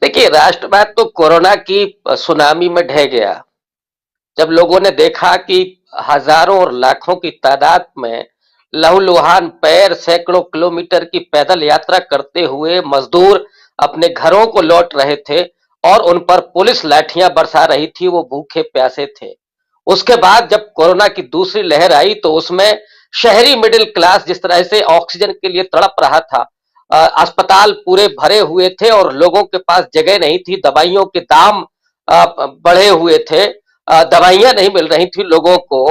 देखिए, राष्ट्रवाद तो कोरोना की सुनामी में ढह गया। जब लोगों ने देखा कि हजारों और लाखों की तादाद में लहूलुहान पैर सैकड़ों किलोमीटर की पैदल यात्रा करते हुए मजदूर अपने घरों को लौट रहे थे और उन पर पुलिस लाठियां बरसा रही थी, वो भूखे प्यासे थे। उसके बाद जब कोरोना की दूसरी लहर आई तो उसमें शहरी मिडिल क्लास जिस तरह से ऑक्सीजन के लिए तड़प रहा था, अस्पताल पूरे भरे हुए थे और लोगों के पास जगह नहीं थी, दवाइयों के दाम बढ़े हुए थे, दवाइयां नहीं मिल रही थी लोगों को।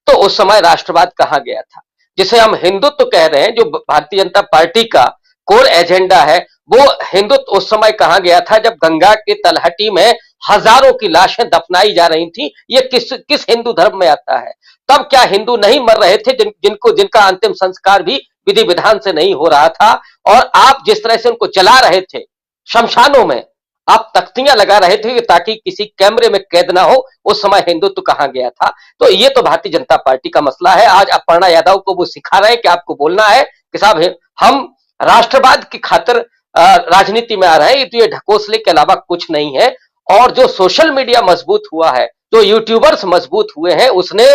तो उस समय राष्ट्रवाद कहाँ गया था? जिसे हम हिंदुत्व कह रहे हैं, जो भारतीय जनता पार्टी का कोर एजेंडा है, वो हिंदुत्व उस समय कहाँ गया था जब गंगा के तलहटी में हजारों की लाशें दफनाई जा रही थी। ये किस किस हिंदू धर्म में आता है? तब क्या हिंदू नहीं मर रहे थे जिनका अंतिम संस्कार भी विधि विधान से नहीं हो रहा था? और आप जिस तरह से उनको जला रहे थे शमशानों में, आप तख्तियां लगा रहे थे ताकि किसी कैमरे में कैद ना हो, उस समय हिंदुत्व कहां गया था? तो ये तो भारतीय जनता पार्टी का मसला है। आज अपर्णा यादव को वो सिखा रहे हैं कि आपको बोलना है कि साहब हम राष्ट्रवाद की खातिर राजनीति में आ रहे हैं। तो ये ढकोसले के अलावा कुछ नहीं है। और जो सोशल मीडिया मजबूत हुआ है, जो यूट्यूबर्स मजबूत हुए हैं, उसने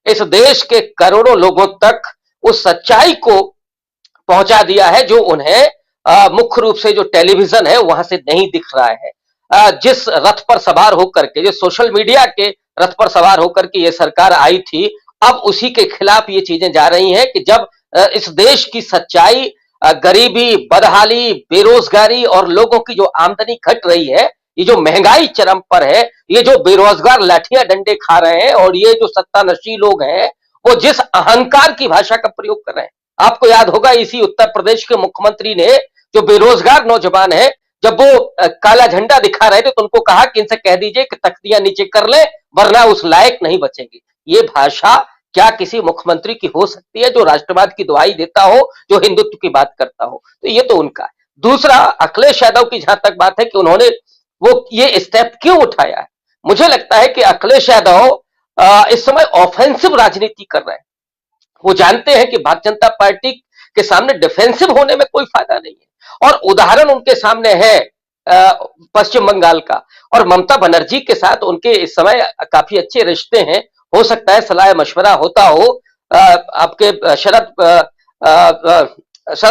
इस देश के करोड़ों लोगों तक उस सच्चाई को पहुंचा दिया है जो उन्हें मुख्य रूप से जो टेलीविजन है वहां से नहीं दिख रहा है। जिस रथ पर सवार होकर के, जो सोशल मीडिया के रथ पर सवार होकर के ये सरकार आई थी, अब उसी के खिलाफ ये चीजें जा रही हैं कि जब इस देश की सच्चाई, गरीबी, बदहाली, बेरोजगारी और लोगों की जो आमदनी घट रही है, ये जो महंगाई चरम पर है, ये जो बेरोजगार लाठियां डंडे खा रहे हैं और ये जो सत्तानशी लोग हैं, वो जिस अहंकार की भाषा का प्रयोग कर रहे हैं। आपको याद होगा इसी उत्तर प्रदेश के मुख्यमंत्री ने, जो बेरोजगार नौजवान है, जब वो काला झंडा दिखा रहे थे तो उनको कहा कि इनसे कह दीजिए कि तख्तियां नीचे कर ले, वरना उस लायक नहीं बचेंगे। ये भाषा क्या किसी मुख्यमंत्री की हो सकती है जो राष्ट्रवाद की दुहाई देता हो, जो हिंदुत्व की बात करता हो? तो ये तो उनका है। दूसरा, अखिलेश यादव की जहां तक बात है कि उन्होंने वो ये स्टेप क्यों उठाया है, मुझे लगता है कि अखिलेश यादव इस समय ऑफेंसिव राजनीति कर रहे हैं। वो जानते हैं कि भारतीय जनता पार्टी के सामने डिफेंसिव होने में कोई फायदा नहीं है। और उदाहरण उनके सामने है पश्चिम बंगाल का, और ममता बनर्जी के साथ उनके इस समय काफी अच्छे रिश्ते हैं। हो सकता है सलाह मशवरा होता हो, आपके शरद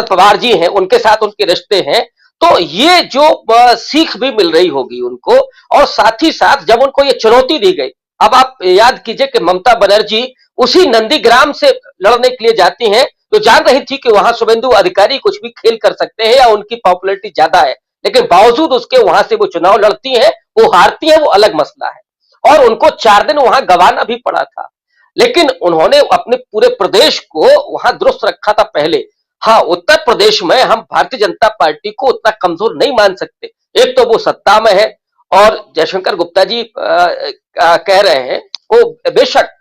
पवार जी हैं, उनके साथ उनके रिश्ते हैं। तो ये जो सीख भी मिल रही होगी उनको। और साथ ही साथ जब उनको ये चुनौती दी गई, अब आप याद कीजिए कि ममता बनर्जी उसी नंदीग्राम से लड़ने के लिए जाती हैं, तो जान रही थी कि वहां शुभेंदु अधिकारी कुछ भी खेल कर सकते हैं या उनकी पॉपुलैरिटी ज्यादा है, लेकिन बावजूद उसके वहां से वो चुनाव लड़ती हैं। वो हारती हैं, वो अलग मसला है, और उनको 4 दिन वहां गंवाना भी पड़ा था, लेकिन उन्होंने अपने पूरे प्रदेश को वहां दुरुस्त रखा था पहले। हाँ, उत्तर प्रदेश में हम भारतीय जनता पार्टी को उतना कमजोर नहीं मान सकते। एक तो वो सत्ता में है, और जयशंकर गुप्ता जी कह रहे हैं, वो बेशक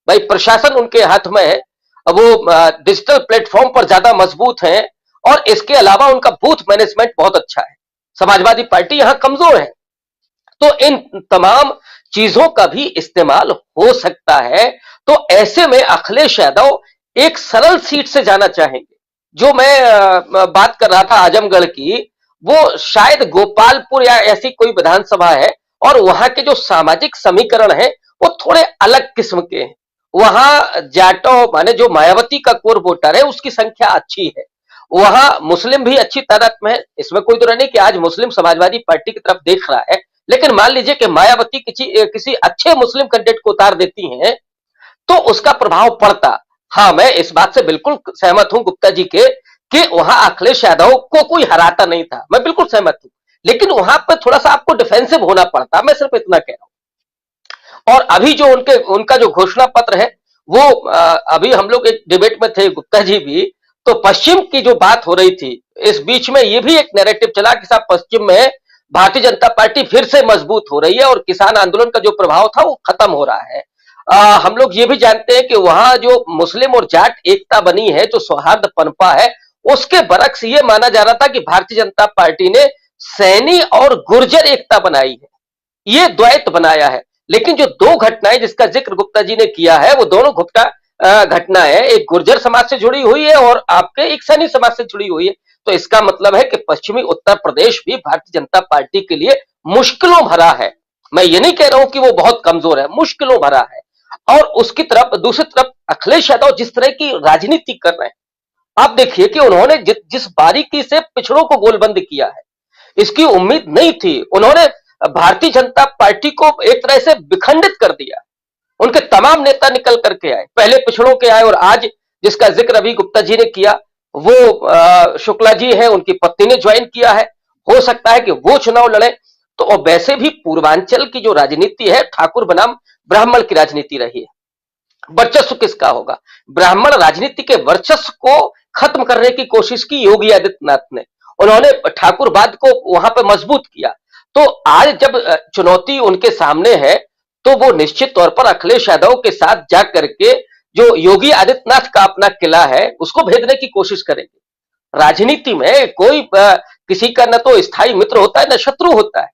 भाई प्रशासन उनके हाथ में है, वो डिजिटल प्लेटफॉर्म पर ज्यादा मजबूत हैं, और इसके अलावा उनका बूथ मैनेजमेंट बहुत अच्छा है। समाजवादी पार्टी यहां कमजोर है। तो इन तमाम चीजों का भी इस्तेमाल हो सकता है। तो ऐसे में अखिलेश यादव एक सरल सीट से जाना चाहेंगे। जो मैं बात कर रहा था आजमगढ़ की, वो शायद गोपालपुर या ऐसी कोई विधानसभा है, और वहां के जो सामाजिक समीकरण है वो थोड़े अलग किस्म के हैं। वहां जाटो माने जो मायावती का कोर वोटर है उसकी संख्या अच्छी है। वहां मुस्लिम भी अच्छी तादाद में है, इसमें कोई तो नहीं कि आज मुस्लिम समाजवादी पार्टी की तरफ देख रहा है। लेकिन मान लीजिए कि मायावती किसी अच्छे मुस्लिम कैंडिडेट को उतार देती हैं, तो उसका प्रभाव पड़ता। हाँ, मैं इस बात से बिल्कुल सहमत हूं गुप्ता जी के कि वहां अखिलेश यादव को कोई हराता नहीं था, मैं बिल्कुल सहमत हूं। लेकिन वहां पर थोड़ा सा आपको डिफेंसिव होना पड़ता, मैं सिर्फ इतना कह रहा हूं। और अभी जो उनका जो घोषणा पत्र है, वो अभी हम लोग एक डिबेट में थे गुप्ता जी भी, तो पश्चिम की जो बात हो रही थी, इस बीच में ये भी एक नैरेटिव चला कि साहब पश्चिम में भारतीय जनता पार्टी फिर से मजबूत हो रही है और किसान आंदोलन का जो प्रभाव था वो खत्म हो रहा है। हम लोग ये भी जानते हैं कि वहां जो मुस्लिम और जाट एकता बनी है, जो सौहार्द पनपा है, उसके बरक्स ये माना जा रहा था कि भारतीय जनता पार्टी ने सैनी और गुर्जर एकता बनाई है, ये द्वैत बनाया है। लेकिन जो दो घटनाएं जिसका जिक्र गुप्ता जी ने किया है, वो दोनों घटना है, एक गुर्जर समाज से जुड़ी हुई है और आपके एक सैनी समाज से जुड़ी हुई है। तो इसका मतलब है कि पश्चिमी उत्तर प्रदेश भी भारतीय जनता पार्टी के लिए मुश्किलों भरा है। मैं ये नहीं कह रहा हूं कि वो बहुत कमजोर है, मुश्किलों भरा है। और उसकी तरफ दूसरी तरफ अखिलेश यादव जिस तरह की राजनीति कर रहे हैं, आप देखिए कि उन्होंने जिस बारीकी से पिछड़ों को गोलबंद किया है, इसकी उम्मीद नहीं थी। उन्होंने भारतीय जनता पार्टी को एक तरह से विखंडित कर दिया। उनके तमाम नेता निकल करके आए, पहले पिछड़ों के आए और आज जिसका जिक्र अभी गुप्ता जी ने किया वो शुक्ला जी है, उनकी पत्नी ने ज्वाइन किया है। हो सकता है कि वो चुनाव लड़े। तो और वैसे भी पूर्वांचल की जो राजनीति है ठाकुर बनाम ब्राह्मण की राजनीति रही है। वर्चस्व किसका होगा? ब्राह्मण राजनीति के वर्चस्व को खत्म करने की कोशिश की योगी आदित्यनाथ ने। उन्होंने ठाकुरवाद को वहां पर मजबूत किया। तो आज जब चुनौती उनके सामने है तो वो निश्चित तौर पर अखिलेश यादव के साथ जा करके जो योगी आदित्यनाथ का अपना किला है उसको भेदने की कोशिश करेंगे। राजनीति में कोई किसी का न तो स्थायी मित्र होता है न शत्रु होता है।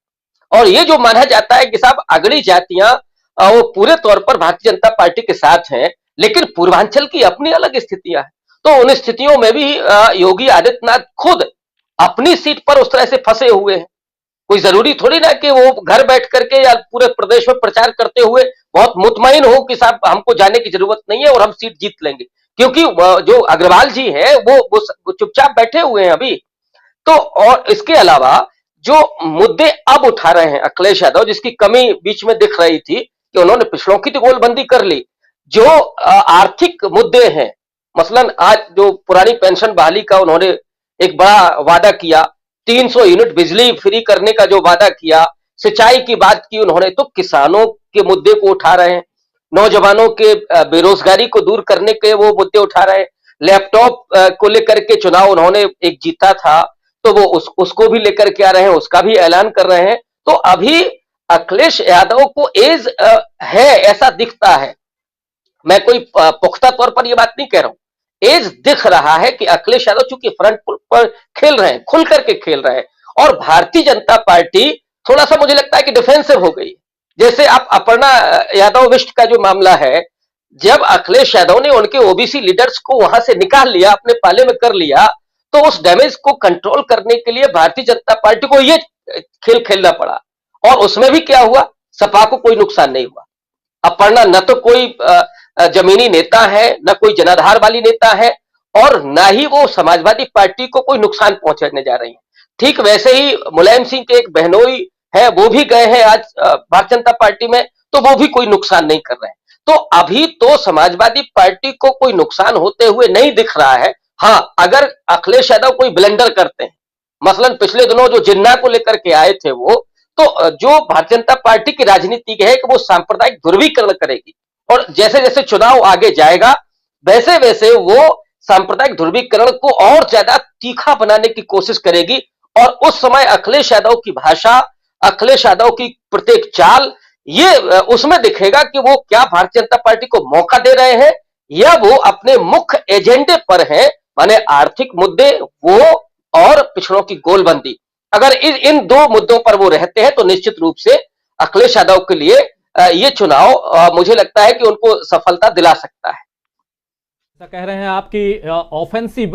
और ये जो माना जाता है कि साहब अगली जातियां वो पूरे तौर पर भारतीय जनता पार्टी के साथ हैं, लेकिन पूर्वांचल की अपनी अलग स्थितियां हैं। तो उन स्थितियों में भी योगी आदित्यनाथ खुद अपनी सीट पर उस तरह से फंसे हुए हैं। कोई जरूरी थोड़ी ना कि वो घर बैठ करके या पूरे प्रदेश में प्रचार करते हुए बहुत मुतमईन हो कि साहब हमको जाने की जरूरत नहीं है और हम सीट जीत लेंगे। क्योंकि जो अग्रवाल जी है वो चुपचाप बैठे हुए हैं अभी। तो और इसके अलावा जो मुद्दे अब उठा रहे हैं अखिलेश यादव, जिसकी कमी बीच में दिख रही थी कि उन्होंने पिछड़ों की तो गोलबंदी कर ली। जो आर्थिक मुद्दे हैं, मसलन आज जो पुरानी पेंशन बहाली का उन्होंने एक बड़ा वादा किया, 300 यूनिट बिजली फ्री करने का जो वादा किया, सिंचाई की बात की उन्होंने, तो किसानों के मुद्दे को उठा रहे हैं, नौजवानों के बेरोजगारी को दूर करने के वो मुद्दे उठा रहे हैं। लैपटॉप को लेकर के चुनाव उन्होंने एक जीता था तो वो उसको भी लेकर के आ रहे हैं, उसका भी ऐलान कर रहे हैं। तो अभी अखिलेश यादव को एज है ऐसा दिखता है। मैं कोई पुख्ता तौर पर ये बात नहीं कह रहा हूं, एज दिख रहा है कि अखिलेश यादव चूंकि फ्रंट पर खेल रहे हैं, खुल करके खेल रहे हैं। और भारतीय जनता पार्टी थोड़ा सा मुझे लगता है कि डिफेंसिव हो गई। जैसे आप अपर्णा यादव विष्ट का जो मामला है, जब अखिलेश यादव ने उनके ओबीसी लीडर्स को वहां से निकाल लिया, अपने पाले में कर लिया, तो उस डैमेज को कंट्रोल करने के लिए भारतीय जनता पार्टी को ये खेल खेलना पड़ा। और उसमें भी क्या हुआ, सपा को कोई नुकसान नहीं हुआ। अपर्णा न तो कोई जमीनी नेता है, न कोई जनाधार वाली नेता है, और न ही वो समाजवादी पार्टी को कोई नुकसान पहुंचाने जा रही है। ठीक वैसे ही मुलायम सिंह के एक बहनोई है, वो भी गए हैं आज भारतीय जनता पार्टी में, तो वो भी कोई नुकसान नहीं कर रहे हैं। तो अभी तो समाजवादी पार्टी को कोई नुकसान होते हुए नहीं दिख रहा है। हाँ, अगर अखिलेश यादव कोई ब्लेंडर करते हैं, मसलन पिछले दिनों जो जिन्ना को लेकर के आए थे वो, तो जो भारतीय जनता पार्टी की राजनीति है कि वो सांप्रदायिक ध्रुवीकरण करेगी। और जैसे जैसे चुनाव आगे जाएगा वैसे वैसे वो सांप्रदायिक ध्रुवीकरण को और ज्यादा तीखा बनाने की कोशिश करेगी। और उस समय अखिलेश यादव की भाषा, अखिलेश यादव की प्रत्येक चाल, ये उसमें दिखेगा कि वो क्या भारतीय जनता पार्टी को मौका दे रहे हैं या वो अपने मुख्य एजेंडे पर हैं, माने आर्थिक मुद्दे वो और पिछड़ों की गोलबंदी। अगर इन दो मुद्दों पर वो रहते हैं तो निश्चित रूप से अखिलेश यादव के लिए ये चुनाव मुझे लगता है कि उनको सफलता दिला सकता है। ऐसा कह रहे हैं आपकी ऑफेंसिव